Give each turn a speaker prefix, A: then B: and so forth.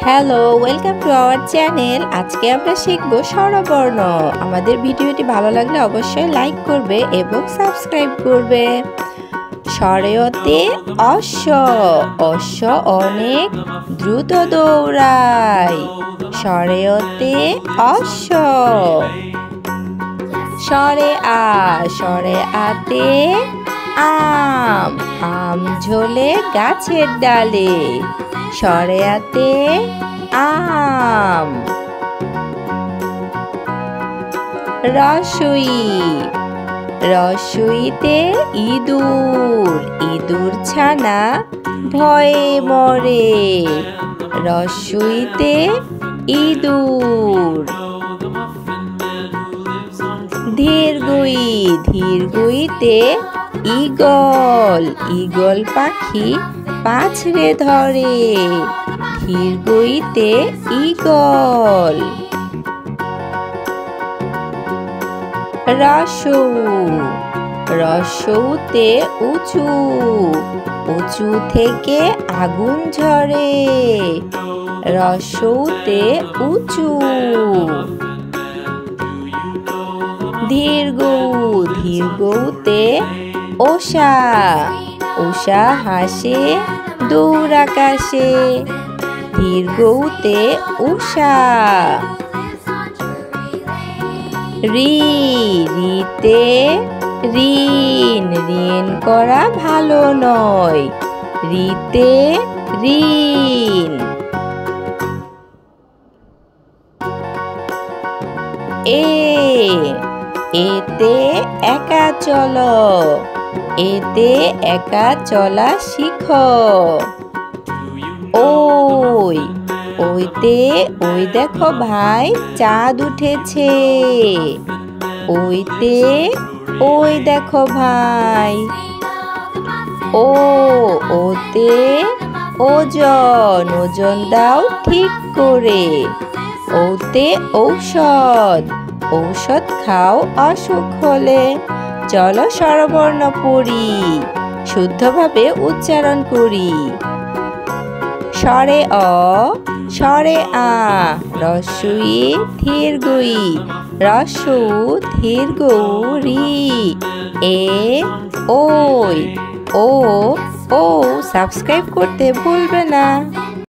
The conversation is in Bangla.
A: Hello, welcome to our channel. আজকে আমরা শিখব স্বরবর্ণ। আমাদের ভিডিওটি ভালো লাগলে অবশ্যই লাইক করবে এবং সাবস্ক্রাইব করবে। স্বরেয়তে অশ্ব, অশ্ব অনেক দ্রুত দৌড়ায়। স্বরেয়তে অশ্ব। স্বরে আ, স্বরে আতে আম, আম ঝোলে গাছের ডালে। স্বরে আতে আম। রসই, রসইতে ইঁদুর, ইঁদুর ছানা ভয়ে মরে। রসইতে ইঁদুর। ধীরগুই, ধীরগুইতে ঈগল, ঈগল পাখি পাছড়ে ধরে। ধীরগুইতে ঈগল। রসৌ, রসৌতে উঁচু, উঁচু থেকে আগুন ঝরে। রসৌতে উঁচু। ধীরগৌ, ধীরগৌতে ওষা, ওষা হাসে দূর আকাশে। ধীরগৌতে উষা। রি, রিতে ঋণ, ঋণ করা ভালো নয়। রিতে ঋণ। এ, এতে একা চলো, এতে একা চলা শিখো। ওই, ওইতে ওই দেখো ভাই চাঁদ উঠেছে। ওইতে ওই দেখো ভাই। ও, ওতে ওজন, ওজন দাও ঠিক করে। ওতে ঔষধ, ঔষধ খাও অসুখ হলে। চলো স্বরবর্ণ পড়ি, শুদ্ধভাবে উচ্চারণ করি। স্বরে অ, স্বরে আ, রস্বই ধীরগুই, রস্যু ধীরগৌ রি। এ, ওই, ও, ও। সাবস্ক্রাইব করতে ভুলবে না।